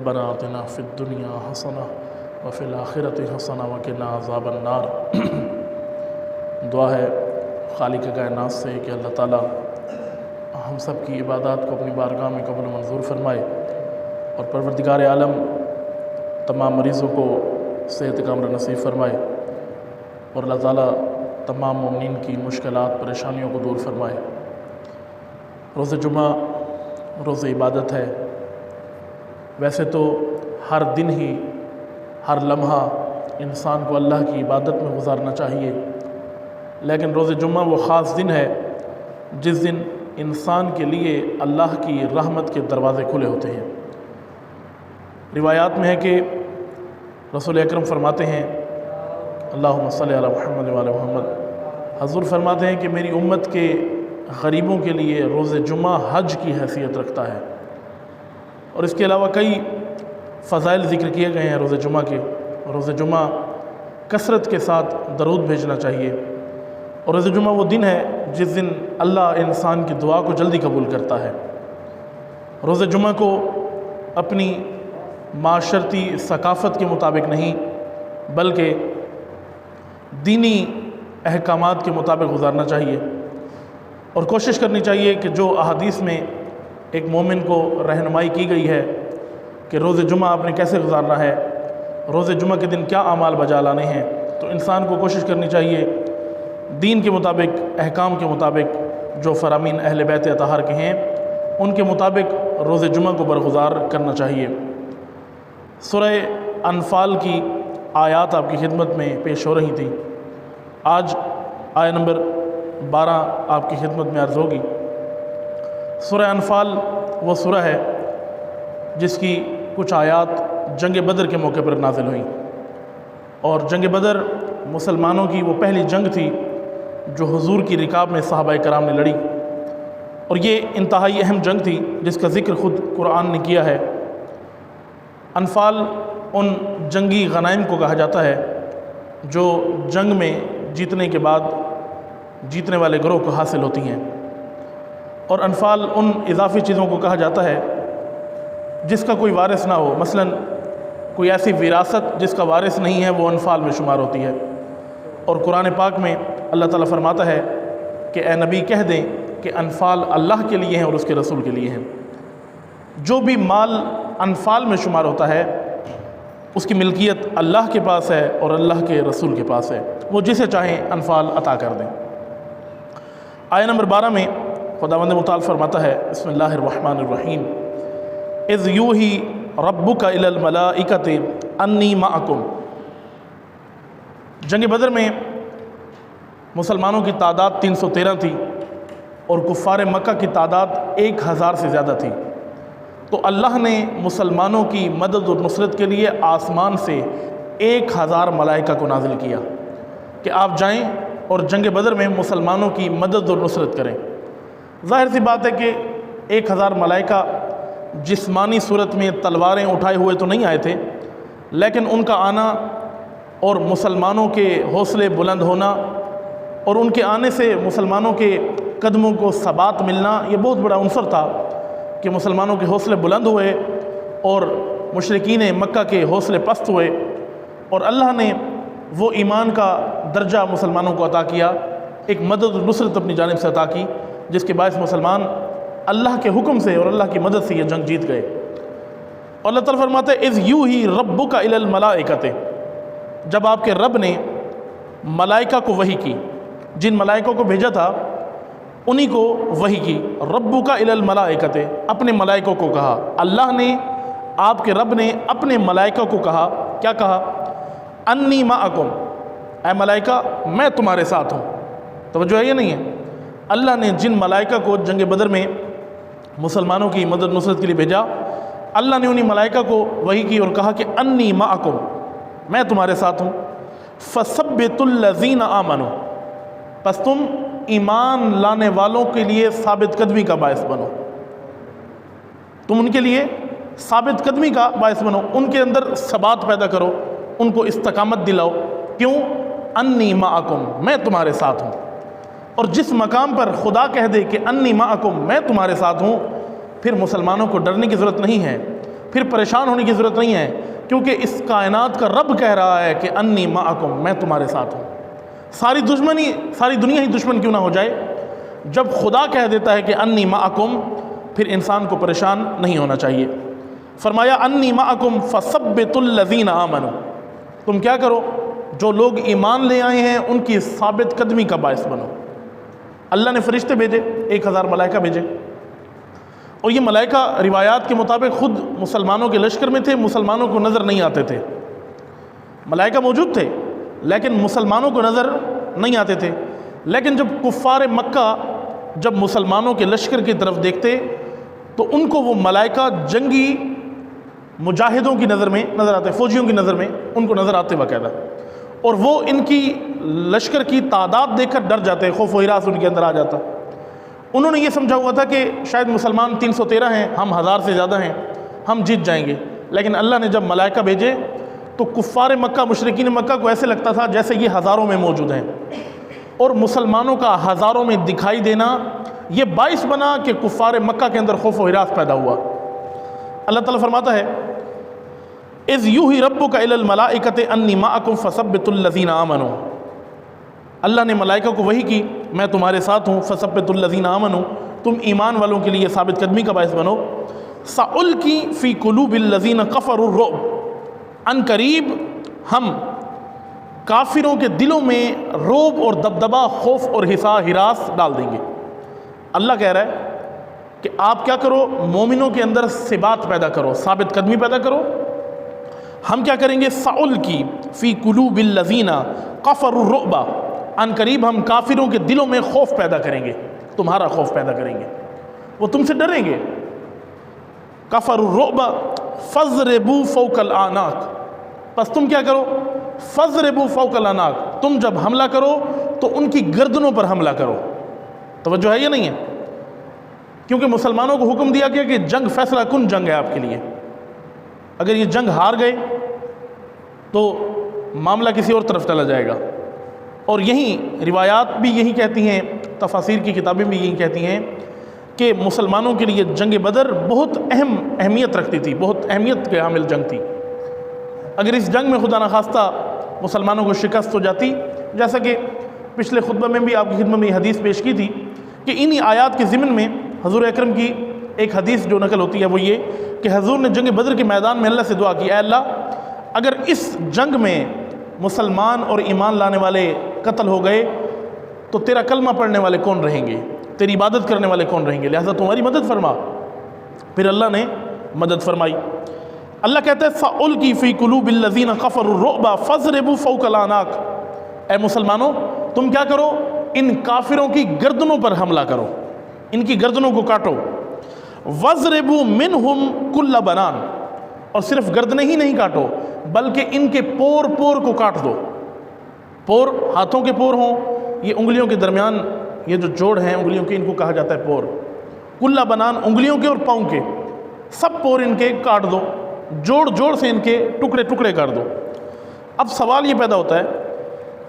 ربنا آتنا فی الدنیا حسنہ وفی الآخرۃ حسنہ وقنا عذاب النار۔ دعا ہے خالق کائنات سے کہ اللہ تعالیٰ ہم سب کی عبادات کو اپنی بارگاہ میں قبول و منظور فرمائے، اور پروردگار عالم تمام مریضوں کو صحت کاملہ نصیب فرمائے، اور اللہ تعالیٰ تمام مومنین کی مشکلات پریشانیوں کو دور فرمائے۔ روز جمعہ روز عبادت ہے۔ ویسے تو ہر دن ہی ہر لمحہ انسان کو اللہ کی عبادت میں گزارنا چاہیے، لیکن روز جمعہ وہ خاص دن ہے جس دن انسان کے لیے اللہ کی رحمت کے دروازے کھلے ہوتے ہیں۔ روایات میں ہے کہ رسول اکرم فرماتے ہیں اللہم صلی علی محمد وعلی محمد، حضور فرماتے ہیں کہ میری امت کے غریبوں کے لیے روز جمعہ حج کی حیثیت رکھتا ہے، اور اس کے علاوہ کئی فضائل ذکر کیے گئے ہیں روز جمعہ کے۔ روز جمعہ کثرت کے ساتھ درود بھیجنا چاہیے، اور روز جمعہ وہ دن ہے جس دن اللہ انسان کی دعا کو جلدی قبول کرتا ہے۔ روز جمعہ کو اپنی معاشرتی ثقافت کے مطابق نہیں بلکہ دینی احکامات کے مطابق گزارنا چاہیے، اور کوشش کرنی چاہیے کہ جو احادیث میں ایک مومن کو رہنمائی کی گئی ہے کہ روز جمعہ آپ نے کیسے گزارنا ہے، روز جمعہ کے دن کیا اعمال بجا لانے ہیں، تو انسان کو کوشش کرنی چاہیے دین کے مطابق، احکام کے مطابق، جو فرامین اہل بیت اطہار کے ہیں ان کے مطابق روز جمعہ کو برگزار کرنا چاہیے۔ سورہ انفال کی آیات آپ کی خدمت میں پیش ہو رہی تھی۔ آج آیہ نمبر 12 آپ کی خدمت میں عرض ہوگی۔ سورہ انفال وہ سورہ ہے جس کی کچھ آیات جنگ بدر کے موقع پر نازل ہوئیں، اور جنگ بدر مسلمانوں کی وہ پہلی جنگ تھی جو حضور کی رکاب میں صحابہ کرام نے لڑی، اور یہ انتہائی اہم جنگ تھی جس کا ذکر خود قرآن نے کیا ہے۔ انفال ان جنگی غنائم کو کہا جاتا ہے جو جنگ میں جیتنے کے بعد جیتنے والے گروہ کو حاصل ہوتی ہیں، اور انفال ان اضافی چیزوں کو کہا جاتا ہے جس کا کوئی وارث نہ ہو، مثلا کوئی ایسی وراثت جس کا وارث نہیں ہے وہ انفال میں شمار ہوتی ہے۔ اور قرآن پاک میں اللہ تعالیٰ فرماتا ہے کہ اے نبی کہہ دیں کہ انفال اللہ کے لیے ہیں اور اس کے رسول کے لیے ہیں۔ جو بھی مال انفال میں شمار ہوتا ہے اس کی ملکیت اللہ کے پاس ہے اور اللہ کے رسول کے پاس ہے، وہ جسے چاہیں انفال عطا کر دیں۔ آیہ نمبر 12 میں خداوند متعال فرماتا ہے بسم اللہ الرحمن الرحیم اذ یوحی ربک الی الملائکۃ انی معکم۔ جنگ بدر میں مسلمانوں کی تعداد 313 تھی اور کفار مکہ کی تعداد 1000 سے زیادہ تھی، تو اللہ نے مسلمانوں کی مدد اور نصرت کے لیے آسمان سے 1000 ملائکہ کو نازل کیا کہ آپ جائیں اور جنگ بدر میں مسلمانوں کی مدد اور نصرت کریں۔ ظاہر سی بات ہے کہ 1000 ملائکہ جسمانی صورت میں تلواریں اٹھائے ہوئے تو نہیں آئے تھے، لیکن ان کا آنا اور مسلمانوں کے حوصلے بلند ہونا اور ان کے آنے سے مسلمانوں کے قدموں کو ثبات ملنا، یہ بہت بڑا عنصر تھا کہ مسلمانوں کے حوصلے بلند ہوئے اور مشرکین مکہ کے حوصلے پست ہوئے، اور اللہ نے وہ ایمان کا درجہ مسلمانوں کو عطا کیا، ایک مدد و نصرت اپنی جانب سے عطا کی، جس کے باعث مسلمان اللہ کے حکم سے اور اللہ کی مدد سے یہ جنگ جیت گئے۔ اور اللہ تعالیٰ فرماتا ہے اذ یوحی ربک الی الملائکۃ، جب آپ کے رب نے ملائکہ کو وحی کی، جن ملائکوں کو بھیجا تھا انہی کو وحی کی، ربک الی الملائکۃ، اپنے ملائکوں کو کہا، اللہ نے آپ کے رب نے اپنے ملائکہ کو کہا، کیا کہا؟ انی معکم، اے ملائکہ میں تمہارے ساتھ ہوں۔ توجہ ہے یہ نہیں ہے؟ اللہ نے جن ملائکہ کو جنگ بدر میں مسلمانوں کی مدد نصرت کے لیے بھیجا، اللہ نے انہی ملائکہ کو وحی کی اور کہا کہ انی معکم، میں تمہارے ساتھ ہوں۔ فثبتوا الذین آمنوا، پس تم ایمان لانے والوں کے لیے ثابت قدمی کا باعث بنو، تم ان کے لیے ثابت قدمی کا باعث بنو، ان کے اندر ثبات پیدا کرو، ان کو استقامت دلاؤ۔ کیوں؟ انی معکم، میں تمہارے ساتھ ہوں۔ اور جس مقام پر خدا کہہ دے کہ انی معکم، میں تمہارے ساتھ ہوں، پھر مسلمانوں کو ڈرنے کی ضرورت نہیں ہے، پھر پریشان ہونے کی ضرورت نہیں ہے، کیونکہ اس کائنات کا رب کہہ رہا ہے کہ انی معکم، میں تمہارے ساتھ ہوں۔ ساری دنیا ہی دشمن کیوں نہ ہو جائے، جب خدا کہہ دیتا ہے کہ انی معکم، پھر انسان کو پریشان نہیں ہونا چاہیے۔ فرمایا انی معکم فثبتوا الذین آمنوا، تم کیا کرو، جو لوگ ایمان لے آئے ہیں ان کی ثابت قدمی کا باعث بنو۔ اللہ نے فرشتے بھیجے، 1000 ملائکہ بھیجے، اور یہ ملائکہ روایات کے مطابق خود مسلمانوں کے لشکر میں تھے، مسلمانوں کو نظر نہیں آتے تھے۔ ملائکہ موجود تھے لیکن مسلمانوں کو نظر نہیں آتے تھے، لیکن جب کفار مکہ جب مسلمانوں کے لشکر کی طرف دیکھتے تو ان کو وہ ملائکہ جنگی مجاہدوں کی نظر میں نظر آتے، فوجیوں کی نظر میں ان کو نظر آتے باقاعدہ، اور وہ ان کی لشکر کی تعداد دیکھ کر ڈر جاتے، خوف و ہراس ان کے اندر آ جاتا۔ انہوں نے یہ سمجھا ہوا تھا کہ شاید مسلمان 313 ہیں، ہم 1000 سے زیادہ ہیں، ہم جیت جائیں گے، لیکن اللہ نے جب ملائکہ بھیجے تو کفار مکہ، مشرکین مکہ کو ایسے لگتا تھا جیسے یہ ہزاروں میں موجود ہیں، اور مسلمانوں کا ہزاروں میں دکھائی دینا یہ باعث بنا کہ کفار مکہ کے اندر خوف و ہراس پیدا ہوا۔ اللہ تعالیٰ فرماتا ہے اذ یوحی ربک الی الملائکۃ انی معکم فثبتوا الذین آمنوا، اللہ نے ملائکہ کو وحی کی میں تمہارے ساتھ ہوں، فثبتوا الذین آمنوا، تم ایمان والوں کے لیے ثابت قدمی کا باعث بنو۔ سألقی فی قلوب الذین کفروا الرعب، ان قریب ہم کافروں کے دلوں میں رعب اور دبدبہ، خوف اور ہراس ڈال دیں گے۔ اللہ کہہ رہا ہے کہ آپ کیا کرو، مومنوں کے اندر ثبات پیدا کرو، ثابت قدمی پیدا کرو۔ ہم کیا کریں گے، سألقی فی قلوب الذین کفروا الرعب، ان قریب ہم کافروں کے دلوں میں خوف پیدا کریں گے، تمہارا خوف پیدا کریں گے، وہ تم سے ڈریں گے۔ کفروا الرعب فاضربوا فوق الاعناق، پس تم کیا کرو، فاضربوا فوق الاعناق، تم جب حملہ کرو تو ان کی گردنوں پر حملہ کرو۔ توجہ ہے یا نہیں ہے؟ کیونکہ مسلمانوں کو حکم دیا گیا کہ جنگ فیصلہ کن جنگ ہے آپ کے لیے، اگر یہ جنگ ہار گئے تو معاملہ کسی اور طرف چلا جائے گا۔ اور یہی روایات بھی یہی کہتی ہیں، تفاسیر کی کتابیں بھی یہی کہتی ہیں کہ مسلمانوں کے لیے جنگ بدر بہت اہمیت رکھتی تھی، بہت اہمیت کے حامل جنگ تھی۔ اگر اس جنگ میں خدا نخواستہ مسلمانوں کو شکست ہو جاتی، جیسا کہ پچھلے خطبہ میں بھی آپ کی خدمت میں یہ حدیث پیش کی تھی کہ انہی آیات کے ضمن میں حضور اکرم کی ایک حدیث جو نقل ہوتی ہے وہ یہ کہ حضور نے جنگ بدر کے میدان میں اللہ سے دعا کی، اے اللہ اگر اس جنگ میں مسلمان اور ایمان لانے والے قتل ہو گئے تو تیرا کلمہ پڑھنے والے کون رہیں گے، تیری عبادت کرنے والے کون رہیں گے، لہذا تمہاری مدد فرما۔ پھر اللہ نے مدد فرمائی۔ اللہ کہتا ہے فَأُلْقِي فِي قُلُوبِ الَّذِينَ كَفَرُوا الرُّعْبَ فَاضْرِبُوا فَوْقَ الْأَعْنَاقِ، اے مسلمانوں تم کیا کرو، ان کافروں کی گردنوں پر حملہ کرو، ان کی گردنوں کو کاٹو۔ وَاضْرِبُوا مِنْهُمْ كُلَّ بَنَانٍ، اور صرف گردنیں ہی نہیں کاٹو بلکہ ان کے پور کو کاٹ دو۔ پور ہاتھوں کے پور ہوں، یہ انگلیوں کے درمیان یہ جو جوڑ ہیں انگلیوں کے، ان کو کہا جاتا ہے پور۔ کلّ بنان، انگلیوں کے اور پاؤں کے سب پور ان کے کاٹ دو، جوڑ سے ان کے ٹکڑے کر دو۔ اب سوال یہ پیدا ہوتا ہے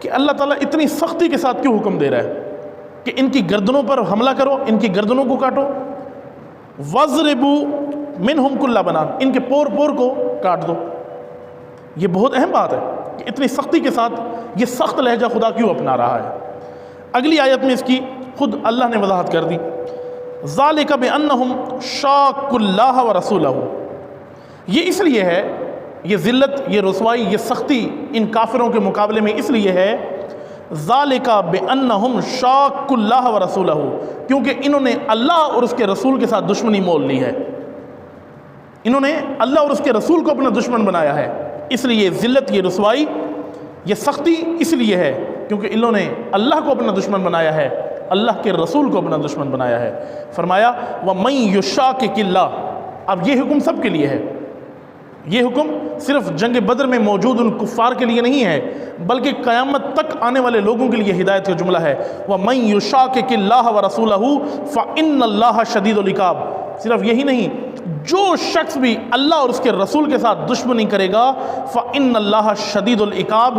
کہ اللہ تعالیٰ اتنی سختی کے ساتھ کیوں حکم دے رہا ہے کہ ان کی گردنوں پر حملہ کرو، ان کی گردنوں کو کاٹو۔ وَاضْرِبُوا مِنْهُمْ كُلَّ بَنَانٍ، ان کے پور کو کاٹ دو۔ یہ بہت اہم بات ہے کہ اتنی سختی کے ساتھ یہ سخت لہجہ خدا کیوں اپنا رہا ہے۔ اگلی آیت میں اس کی خود اللہ نے وضاحت کر دی، ذَلِكَ بِأَنَّهُمْ شَاقُّوا اللَّهَ وَرَسُولَهُ، یہ اس لیے ہے، یہ ذلت، یہ رسوائی، یہ سختی ان کافروں کے مقابلے میں اس لیے ہے، ذَلِكَ بِأَنَّهُمْ شَاقُّوا اللَّهَ وَرَسُولَهُ، کیونکہ انہوں نے اللہ اور اس کے رسول کے ساتھ دشمنی مول لی ہے، انہوں نے اللہ اور اس کے رسول کو اپنا دشمن بنایا ہے۔ اس لیے یہ ذلت، یہ رسوائی، یہ سختی اس لیے ہے کیونکہ انہوں نے اللہ کو اپنا دشمن بنایا ہے، اللہ کے رسول کو اپنا دشمن بنایا ہے۔ فرمایا وَمَن يُشَاقِقِ اللَّهَ، اب یہ حکم سب کے لیے ہے، یہ حکم صرف جنگ بدر میں موجود ان کفار کے لیے نہیں ہے بلکہ قیامت تک آنے والے لوگوں کے لیے ہدایت کا جملہ ہے۔ وَمَن يُشَاقِقِ اللَّهَ وَرَسُولَهُ فَإِنَّ اللَّهَ شَدِيدُ الْعِقَابِ، صرف یہی نہیں، جو شخص بھی اللہ اور اس کے رسول کے ساتھ دشمنی کرے گا فَإِنَّ اللَّهَ شَدِيدُ الْعِقَابِ،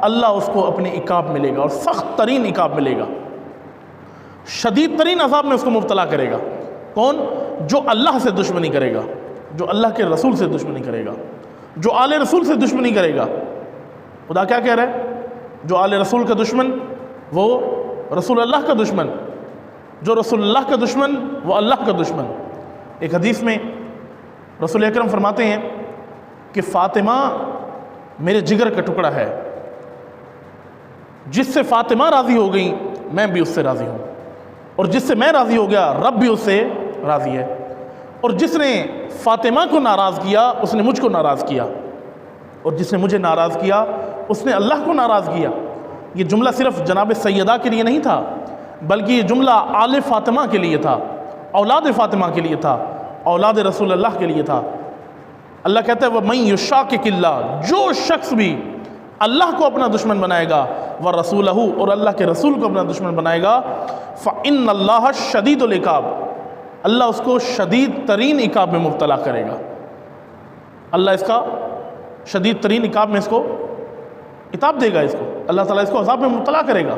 اللہ اس کو اپنے عقاب ملے گا اور سخت ترین عقاب ملے گا، شدید ترین عذاب میں اس کو مبتلا کرے گا۔ کون؟ جو اللہ سے دشمنی کرے گا، جو اللہ کے رسول سے دشمنی کرے گا، جو آل رسول سے دشمنی کرے گا۔ خدا کیا کہہ رہا ہے؟ جو آل رسول کا دشمن وہ رسول اللہ کا دشمن، جو رسول اللہ کا دشمن وہ اللہ کا دشمن۔ ایک حدیث میں رسول اکرم فرماتے ہیں کہ فاطمہ میرے جگر کا ٹکڑا ہے، جس سے فاطمہ راضی ہو گئی میں بھی اس سے راضی ہوں، اور جس سے میں راضی ہو گیا رب بھی اس سے راضی ہے، اور جس نے فاطمہ کو ناراض کیا اس نے مجھ کو ناراض کیا، اور جس نے مجھے ناراض کیا اس نے اللہ کو ناراض کیا۔ یہ جملہ صرف جناب سیدہ کے لیے نہیں تھا، بلکہ یہ جملہ آل فاطمہ کے لیے تھا، اولاد فاطمہ کے لیے تھا، اولاد رسول اللہ کے لیے تھا۔ اللہ کہتا ہے وَمَن يُشَاقِقِ اللَّهَ، جو شخص بھی اللہ کو اپنا دشمن بنائے گا وَرَسُولَهُ، اور اللہ کے رسول کو اپنا دشمن بنائے گا، فَإِنَّ اللَّهَ شَدِيدُ الْعِقَابِ، اللہ اس کو شدید ترین عقاب میں مبتلا کرے گا۔ اللہ اس کا شدید ترین عقاب میں اس کو عتاب دے گا، اس کو اللہ تعالیٰ اس کو عذاب میں مبتلا کرے گا۔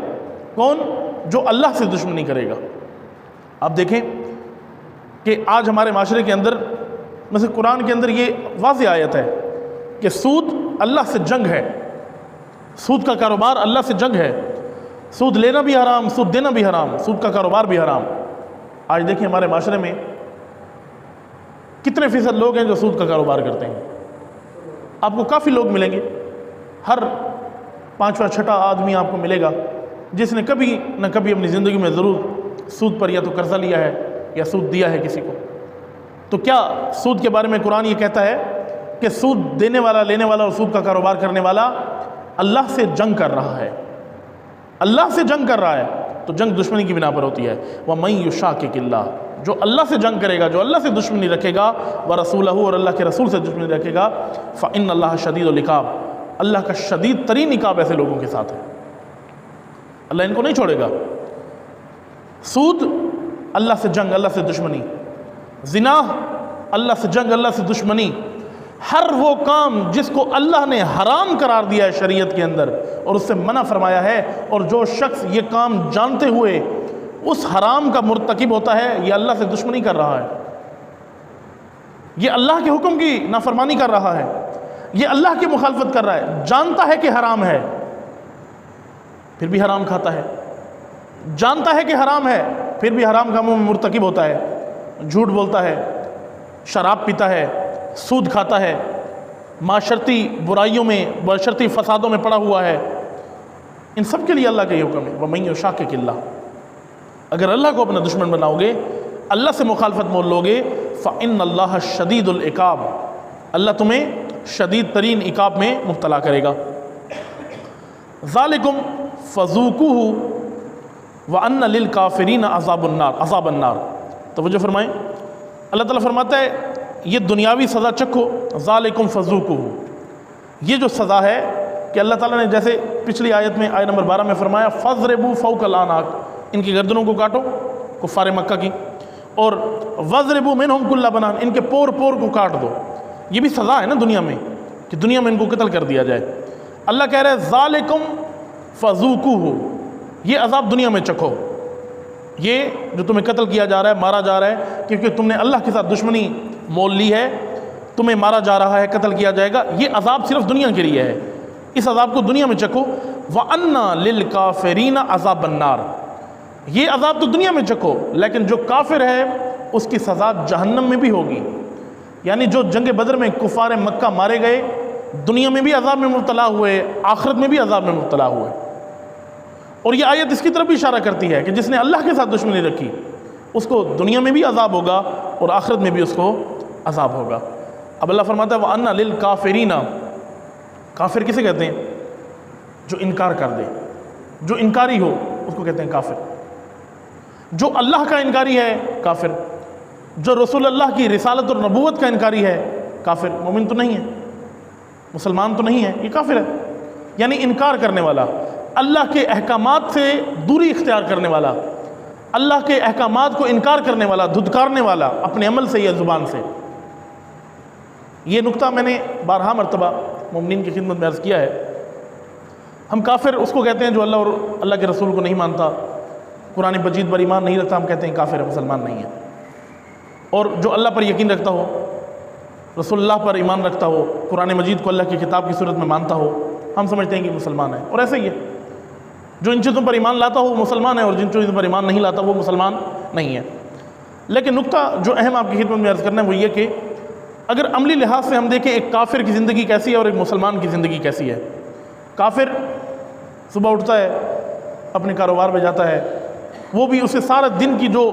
کون؟ جو اللہ سے دشمنی کرے گا۔ آپ دیکھیں کہ آج ہمارے معاشرے کے اندر مثلا قرآن کے اندر یہ واضح آیت ہے کہ سود اللہ سے جنگ ہے، سود کا کاروبار اللہ سے جنگ ہے، سود لینا بھی حرام، سود دینا بھی حرام، سود کا کاروبار بھی حرام۔ آج دیکھیں ہمارے معاشرے میں کتنے فیصد لوگ ہیں جو سود کا کاروبار کرتے ہیں؟ آپ کو کافی لوگ ملیں گے، ہر پانچواں چھٹا آدمی آپ کو ملے گا جس نے کبھی نہ کبھی اپنی زندگی میں ضرور سود پر یا تو قرضہ لیا ہے یا سود دیا ہے کسی کو۔ تو کیا سود کے بارے میں قرآن یہ کہتا ہے کہ سود دینے والا، لینے والا اور سود کا کاروبار کرنے والا اللہ سے جنگ کر رہا ہے، اللہ سے جنگ کر رہا ہے؟ تو جنگ دشمنی کی بنا پر ہوتی ہے۔ وَمَن يُشَاقِقِ اللَّهَ، جو اللہ سے جنگ کرے گا، جو اللہ سے دشمنی رکھے گا، وَرَسُولَهُ، اور اللہ کے رسول سے دشمنی رکھے گا، فَإِنَّ اللَّهَ شَدِيدُ الْعِقَابِ، اللہ کا شدید ترین عقاب ایسے لوگوں کے ساتھ ہے، اللہ ان کو نہیں چھوڑے گا۔ سود اللہ سے جنگ، اللہ سے دشمنی، زنا اللہ سے جنگ، اللہ سے دشمنی، ہر وہ کام جس کو اللہ نے حرام قرار دیا ہے شریعت کے اندر اور اس سے منع فرمایا ہے، اور جو شخص یہ کام جانتے ہوئے اس حرام کا مرتکب ہوتا ہے یہ اللہ سے دشمنی کر رہا ہے، یہ اللہ کے حکم کی نافرمانی کر رہا ہے، یہ اللہ کی مخالفت کر رہا ہے، جانتا ہے کہ حرام ہے پھر بھی حرام کھاتا ہے، جانتا ہے کہ حرام ہے پھر بھی حرام کاموں میں مرتکب ہوتا ہے، جھوٹ بولتا ہے، شراب پیتا ہے، سود کھاتا ہے، معاشرتی برائیوں میں، معاشرتی فسادوں میں پڑا ہوا ہے۔ ان سب کے لیے اللہ کا یہ حکم ہے وَمَن يُشَاقِقِ اللَّهَ، اگر اللہ کو اپنا دشمن بناؤ گے، اللہ سے مخالفت مول لو گے، فَإِنَّ اللَّهَ شَدِيدُ الْعِقَابِ، اللہ تمہیں شدید ترین عقاب میں مبتلا کرے گا۔ ذَلِكُمْ فَذُوقُوهُ وَأَنَّ لِلْكَافِرِينَ عَذَابَ النَّارِ، توجہ فرمائیں، اللہ تعالیٰ فرماتا ہے یہ دنیاوی سزا چکھو، ذالکم فذوقوہ، یہ جو سزا ہے کہ اللہ تعالیٰ نے جیسے پچھلی آیت میں آیت نمبر 12 میں فرمایا فَضْرِبُوا فَوْقَ الْأَعْنَاقِ، ان کی گردنوں کو کاٹو، کفار مکہ کی، اور وَضْرِبُوا مِنْهُمْ كُلَّ بَنَانٍ، ان کے پور پور کو کاٹ دو۔ یہ بھی سزا ہے نا دنیا میں کہ دنیا میں ان کو قتل کر دیا جائے۔ اللہ کہہ رہے ہیں ذالکم فذوقوہ، یہ عذاب دنیا میں چکھو، یہ جو تمہیں قتل کیا جا رہا ہے، مارا جا رہا ہے کیونکہ تم نے اللہ کے ساتھ دشمنی مول لی ہے، تمہیں مارا جا رہا ہے، قتل کیا جائے گا، یہ عذاب صرف دنیا کے لیے ہے، اس عذاب کو دنیا میں چکھو۔ وَأَنَّ لِلْكَافِرِينَ عَذَابَ النَّارِ، یہ عذاب تو دنیا میں چکھو، لیکن جو کافر ہے اس کی سزا جہنم میں بھی ہوگی۔ یعنی جو جنگ بدر میں کفار مکہ مارے گئے، دنیا میں بھی عذاب میں مبتلا ہوئے، آخرت میں بھی عذاب میں مبتلا ہوئے۔ اور یہ آیت اس کی طرف بھی اشارہ کرتی ہے کہ جس نے اللہ کے ساتھ دشمنی رکھی اس کو دنیا میں بھی عذاب ہوگا اور آخرت میں بھی اس کو عذاب ہوگا۔ اب اللہ فرماتا ہے وَأَنَّ لِلْكَافِرِينَ، کافر کسے کہتے ہیں؟ جو انکار کر دے، جو انکاری ہو اس کو کہتے ہیں کافر۔ جو اللہ کا انکاری ہے کافر، جو رسول اللہ کی رسالت اور نبوت کا انکاری ہے کافر، مومن تو نہیں ہے، مسلمان تو نہیں ہے، یہ کافر ہے۔ یعنی انکار کرنے والا، اللہ کے احکامات سے دوری اختیار کرنے والا، اللہ کے احکامات کو انکار کرنے والا، دھتکارنے والا اپنے عمل سے یا زبان سے۔ یہ نقطہ میں نے بارہا مرتبہ مومنین کی خدمت میں عرض کیا ہے۔ ہم کافر اس کو کہتے ہیں جو اللہ اور اللہ کے رسول کو نہیں مانتا، قرآن مجید پر ایمان نہیں رکھتا، ہم کہتے ہیں کافر ہے، مسلمان نہیں ہے۔ اور جو اللہ پر یقین رکھتا ہو، رسول اللہ پر ایمان رکھتا ہو، قرآن مجید کو اللہ کی کتاب کی صورت میں مانتا ہو، ہم سمجھتے ہیں کہ مسلمان ہے۔ اور ایسے ہی ہے، جو ان چیزوں پر ایمان لاتا ہو وہ مسلمان ہے، اور جن چیزوں پر ایمان نہیں لاتا وہ مسلمان نہیں ہے۔ لیکن نقطہ جو اہم آپ کی خدمت میں عرض کرنا ہے وہ یہ کہ اگر عملی لحاظ سے ہم دیکھیں ایک کافر کی زندگی کیسی ہے اور ایک مسلمان کی زندگی کیسی ہے۔ کافر صبح اٹھتا ہے، اپنے کاروبار پہ جاتا ہے، وہ بھی اسے سارا دن کی جو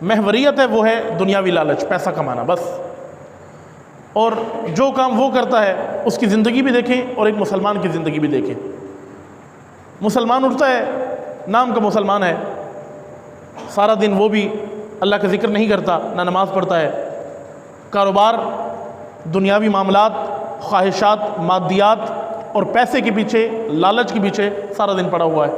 محوریت ہے وہ ہے دنیاوی لالچ، پیسہ کمانا بس، اور جو کام وہ کرتا ہے اس کی زندگی بھی دیکھیں اور ایک مسلمان کی زندگی بھی دیکھیں۔ مسلمان اٹھتا ہے، نام کا مسلمان ہے، سارا دن وہ بھی اللہ کا ذکر نہیں کرتا، نہ نماز پڑھتا ہے، کاروبار، دنیاوی معاملات، خواہشات، مادیات اور پیسے کے پیچھے، لالچ کے پیچھے سارا دن پڑا ہوا ہے۔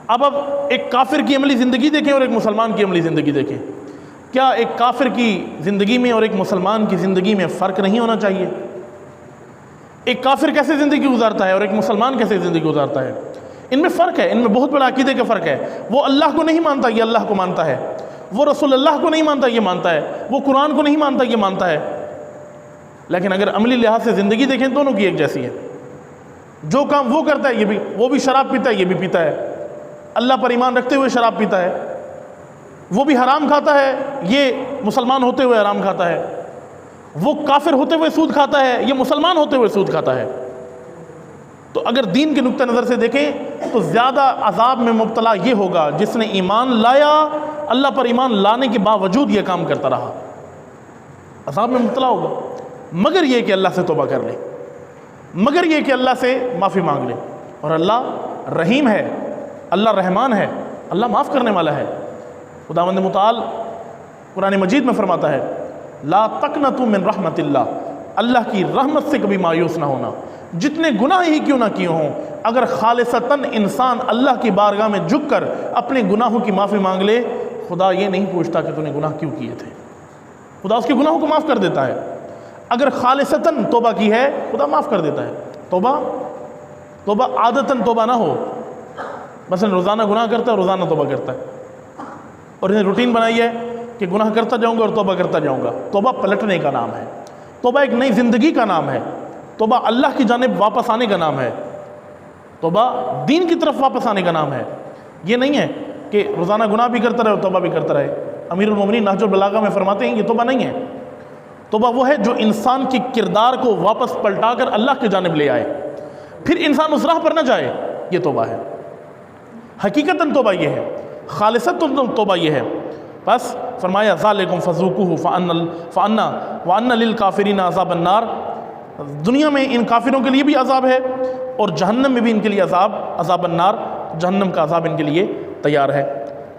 اب ایک کافر کی عملی زندگی دیکھیں اور ایک مسلمان کی عملی زندگی دیکھیں۔ کیا ایک کافر کی زندگی میں اور ایک مسلمان کی زندگی میں فرق نہیں ہونا چاہیے؟ ایک کافر کیسے زندگی گزارتا ہے اور ایک مسلمان کیسے زندگی گزارتا ہے؟ ان میں فرق ہے، ان میں بہت بڑا عقیدے کا فرق ہے۔ وہ اللہ کو نہیں مانتا، یہ اللہ کو مانتا ہے۔ وہ رسول اللہ کو نہیں مانتا، یہ مانتا ہے۔ وہ قرآن کو نہیں مانتا، یہ مانتا ہے۔ لیکن اگر عملی لحاظ سے زندگی دیکھیں دونوں کی ایک جیسی ہے۔ جو کام وہ کرتا ہے وہ بھی شراب پیتا ہے، یہ بھی پیتا ہے، اللہ پر ایمان رکھتے ہوئے شراب پیتا ہے۔ وہ بھی حرام کھاتا ہے، یہ مسلمان ہوتے ہوئے حرام کھاتا ہے۔ وہ کافر ہوتے ہوئے سود کھاتا ہے، یہ مسلمان ہوتے ہوئے سود کھاتا ہے۔ تو اگر دین کے نقطہ نظر سے دیکھیں تو زیادہ عذاب میں مبتلا یہ ہوگا جس نے ایمان لایا، اللہ پر ایمان لانے کے باوجود یہ کام کرتا رہا، عذاب میں مبتلا ہوگا، مگر یہ کہ اللہ سے توبہ کر لے، مگر یہ کہ اللہ سے معافی مانگ لے۔ اور اللہ رحیم ہے، اللہ رحمان ہے، اللہ معاف کرنے والا ہے۔ خداوند متعال قرآن مجید میں فرماتا ہے لا تقنطوا من رحمت اللہ، اللہ کی رحمت سے کبھی مایوس نہ ہونا، جتنے گناہ ہی کیوں نہ کیے ہوں، اگر خالصتاً انسان اللہ کی بارگاہ میں جھک کر اپنے گناہوں کی معافی مانگ لے، خدا یہ نہیں پوچھتا کہ تو نے گناہ کیوں کیے تھے، خدا اس کے گناہوں کو معاف کر دیتا ہے۔ اگر خالصتاً توبہ کی ہے خدا معاف کر دیتا ہے۔ توبہ عادتاً توبہ نہ ہو، مثلا روزانہ گناہ کرتا ہے، روزانہ توبہ کرتا ہے، اور انہیں روٹین بنائی ہے کہ گناہ کرتا جاؤں گا اور توبہ کرتا جاؤں گا۔ توبہ پلٹنے کا نام ہے، توبہ ایک نئی زندگی کا نام ہے، توبہ اللہ کی جانب واپس آنے کا نام ہے، توبہ دین کی طرف واپس آنے کا نام ہے۔ یہ نہیں ہے کہ روزانہ گناہ بھی کرتا رہے اور توبہ بھی کرتا رہے۔ امیر المومنین نہج البلاغہ میں فرماتے ہیں یہ توبہ نہیں ہے۔ توبہ وہ ہے جو انسان کی کردار کو واپس پلٹا کر اللہ کی جانب لے آئے، پھر انسان اس راہ پر نہ جائے، یہ توبہ ہے۔ حقیقتاً توبہ یہ ہے، خالصتاً توبہ یہ ہے۔ بس فرمایا ذالکم فذوقوہ وان للکافرین عذاب النار، دنیا میں ان کافروں کے لیے بھی عذاب ہے اور جہنم میں بھی ان کے لیے عذاب النار، جہنم کا عذاب ان کے لیے تیار ہے۔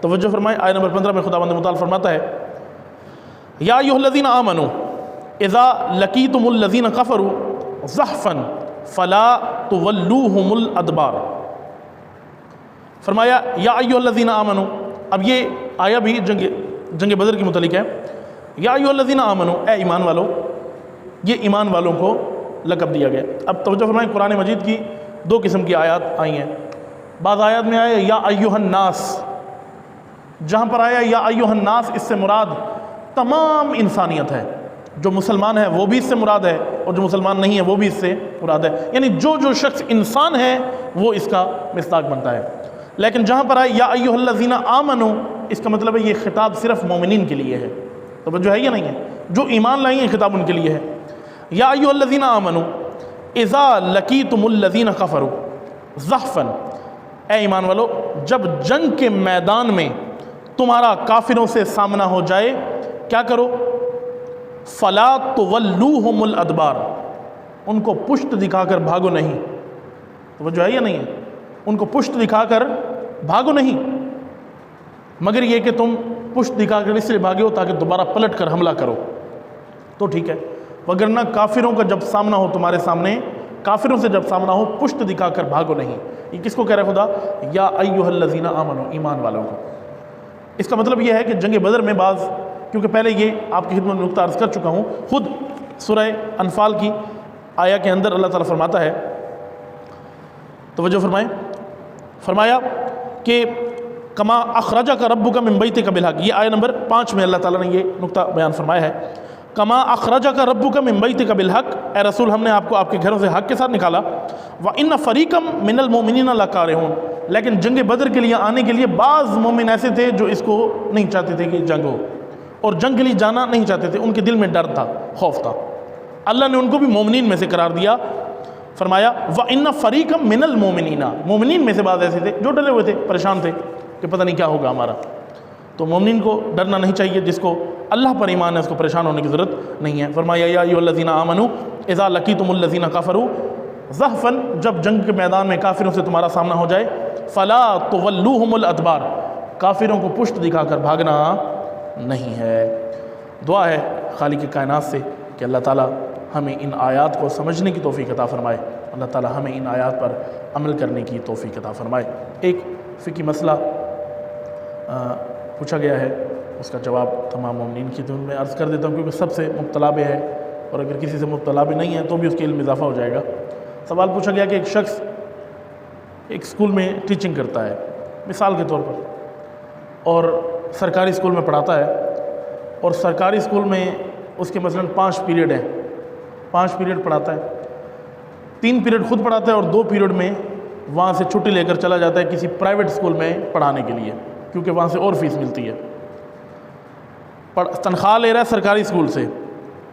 توجہ فرمائیں، آیت نمبر 15 میں خداوند متعال فرماتا ہے یا ایھا الذین آمنوا اذا لقیتم الذین کفروا زحفا فلا تولوہم الادبار۔ فرمایا یا ایھا الذین آمنوا، اب یہ آیا بھی جنگ بدر کے متعلق ہے۔ یا ایھا الذین آمنوا، اے ایمان والو، یہ ایمان والوں کو لقب دیا گیا۔ اب توجہ فرمائیں، قرآن مجید کی دو قسم کی آیات آئی ہیں۔ بعض آیات میں آیا یا ایھا الناس، جہاں پر آیا یا ایھا الناس اس سے مراد تمام انسانیت ہے، جو مسلمان ہے وہ بھی اس سے مراد ہے اور جو مسلمان نہیں ہے وہ بھی اس سے مراد ہے، یعنی جو شخص انسان ہے وہ اس کا مصداق بنتا ہے۔ لیکن جہاں پر آئے یا ایھا الذین آمنوا، اس کا مطلب ہے یہ خطاب صرف مومنین کے لیے ہے۔ توجہ ہے یا نہیں ہے؟ جو ایمان لائیں یہ خطاب ان کے لیے ہے۔ یا ایھا الذین آمنوا اذا لقیتم الذین کفروا زحفا، اے ایمان والو جب جنگ کے میدان میں تمہارا کافروں سے سامنا ہو جائے کیا کرو؟ فلا تولوہم الادبار، ان کو پشت دکھا کر بھاگو نہیں۔ توجہ ہے یا نہیں ہے؟ ان کو پشت دکھا کر بھاگو نہیں، مگر یہ کہ تم پشت دکھا کر اس لیے بھاگے ہو تاکہ دوبارہ پلٹ کر حملہ کرو تو ٹھیک ہے، وگرنہ کافروں کا جب سامنا ہو تمہارے سامنے، کافروں سے جب سامنا ہو پشت دکھا کر بھاگو نہیں۔ یہ کس کو کہہ رہا ہے خدا؟ یا ایھا الذین آمنوا، ایمان والوں کو۔ اس کا مطلب یہ ہے کہ جنگ بدر میں بعض، کیونکہ پہلے یہ آپ کی خدمت میں نقطہ عرض کر چکا ہوں، خود سورہ انفال کی آیا کے اندر اللہ تعالیٰ فرماتا ہے، توجہ فرمائیں، فرمایا کہ کما اخرجک ربک من بیتک بالحق، یہ آیہ نمبر 5 میں اللہ تعالیٰ نے یہ نقطہ بیان فرمایا ہے۔ کما اخرجک ربک من بیتک بالحق، اے رسول ہم نے آپ کو آپ کے گھروں سے حق کے ساتھ نکالا، وَإِنَّ فَرِيقًا مِّنَ الْمُؤْمِنِينَ لَكَارِهُونَ، لیکن جنگ بدر کے لیے آنے کے لیے بعض مومن ایسے تھے جو اس کو نہیں چاہتے تھے کہ جنگ ہو، اور جنگ کے لیے جانا نہیں چاہتے تھے، ان کے دل میں ڈر تھا، خوف تھا۔ اللہ نے ان کو بھی مومنین میں سے قرار دیا، فرمایا وَإِنَّ فَرِيقًا مِّنَ الْمُؤْمِنِينَ، مومنین میں سے بعض ایسے تھے جو ڈرے ہوئے تھے، پریشان تھے کہ پتہ نہیں کیا ہوگا ہمارا۔ تو مومنین کو ڈرنا نہیں چاہیے، جس کو اللہ پر ایمان ہے اس کو پریشان ہونے کی ضرورت نہیں ہے۔ فرمایا یا ایھا الذین آمنوا اذا لقیتم الذین کفروا زحفا، جب جنگ کے میدان میں کافروں سے تمہارا سامنا ہو جائے، فلا تولوہم الادبار، کافروں کو پشت دکھا کر بھاگنا نہیں ہے۔ دعا ہے خالق کائنات سے کہ اللہ تعالیٰ ہمیں ان آیات کو سمجھنے کی توفیق عطا فرمائے، اللہ تعالیٰ ہمیں ان آیات پر عمل کرنے کی توفیق عطا فرمائے۔ ایک فقہی مسئلہ پوچھا گیا ہے، اس کا جواب تمام مومنین کی دن میں عرض کر دیتا ہوں، کیونکہ سب سے مبتلا بھی ہے، اور اگر کسی سے مبتلا بھی نہیں ہے تو بھی اس کے علم میں اضافہ ہو جائے گا۔ سوال پوچھا گیا کہ ایک شخص ایک اسکول میں ٹیچنگ کرتا ہے مثال کے طور پر، اور سرکاری اسکول میں پڑھاتا ہے، اور سرکاری اسکول میں اس کے مثلاً 5 پیریڈ ہیں، 5 پیریڈ پڑھاتا ہے، 3 پیریڈ خود پڑھاتا ہے اور 2 پیریڈ میں وہاں سے چھٹی لے کر چلا جاتا ہے کسی پرائیویٹ اسکول میں پڑھانے کے لیے، کیونکہ وہاں سے اور فیس ملتی ہے۔ تنخواہ لے رہا ہے سرکاری اسکول سے،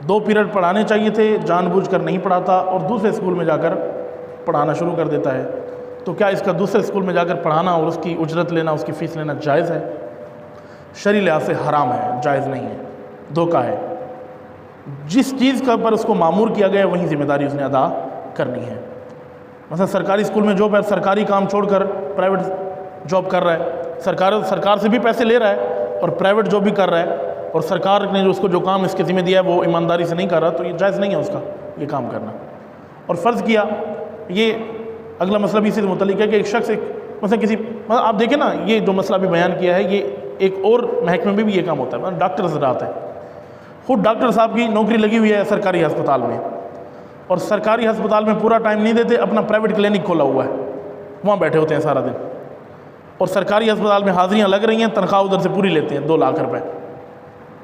2 پیریڈ پڑھانے چاہیے تھے، جان بوجھ کر نہیں پڑھاتا اور دوسرے اسکول میں جا کر پڑھانا شروع کر دیتا ہے، تو کیا اس کا دوسرے اسکول میں جا کر پڑھانا اور اس کی اجرت لینا، اس کی فیس لینا جائز ہے؟ شرعی لحاظ سے حرام ہے، جائز نہیں ہے، دھوکہ ہے۔ جس چیز کا پر اس کو مامور کیا گیا ہے وہیں ذمہ داری اس نے ادا کرنی ہے۔ مثلا سرکاری اسکول میں جاب ہے، سرکاری کام چھوڑ کر پرائیویٹ جاب کر رہا ہے، سرکار سے بھی پیسے لے رہا ہے اور پرائیویٹ جاب بھی کر رہا ہے، اور سرکار نے جو اس کو جو کام اس کے ذمہ دیا ہے وہ ایمانداری سے نہیں کر رہا، تو یہ جائز نہیں ہے اس کا یہ کام کرنا۔ اور فرض کیا، یہ اگلا مسئلہ بھی اسی سے متعلق ہے کہ ایک شخص مثلا آپ دیکھیں نا، یہ جو مسئلہ بھی بیان کیا ہے یہ ایک اور محکمے میں بھی یہ کام ہوتا ہے، ڈاکٹر حضرات ہیں، خود ڈاکٹر صاحب کی نوکری لگی ہوئی ہے سرکاری ہسپتال میں، اور سرکاری ہسپتال میں پورا ٹائم نہیں دیتے، اپنا پرائیویٹ کلینک کھولا ہوا ہے، وہاں بیٹھے ہوتے ہیں سارا دن، اور سرکاری ہسپتال میں حاضریاں لگ رہی ہیں، تنخواہ ادھر سے پوری لیتے ہیں 2 لاکھ روپے۔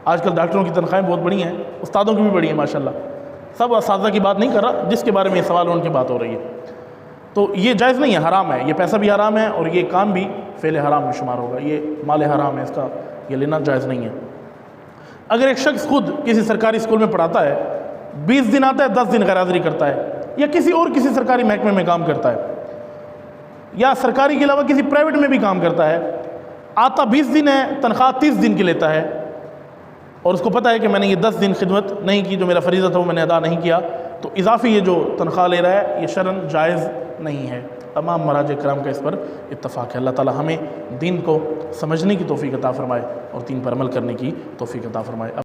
آج کل ڈاکٹروں کی تنخواہیں بہت بڑی ہیں، استادوں کی بھی بڑی ہیں ماشاءاللہ، سب اساتذہ کی بات نہیں کر رہا، جس کے بارے میں یہ سوال ان کی بات ہو رہی ہے۔ تو یہ جائز نہیں ہے، حرام ہے، یہ پیسہ بھی حرام ہے اور یہ کام بھی فعل حرام میں شمار ہوگا، یہ مال حرام ہے، اس کا یہ لینا جائز نہیں ہے۔ اگر ایک شخص خود کسی سرکاری اسکول میں پڑھاتا ہے، 20 دن آتا ہے، 10 دن غیر حاضری کرتا ہے، یا کسی سرکاری محکمے میں کام کرتا ہے، یا سرکاری کے علاوہ کسی پرائیویٹ میں بھی کام کرتا ہے، آتا 20 دن ہے، تنخواہ 30 دن کی لیتا ہے، اور اس کو پتہ ہے کہ میں نے یہ 10 دن خدمت نہیں کی، جو میرا فریضہ تھا وہ میں نے ادا نہیں کیا، تو اضافی یہ جو تنخواہ لے رہا ہے یہ شرعاً جائز نہیں ہے۔ تمام مراجع کرام کا اس پر اتفاق ہے۔ اللہ تعالی ہمیں دین کو سمجھنے کی توفیق عطا فرمائے اور دین پر عمل کرنے کی توفیق عطا فرمائے۔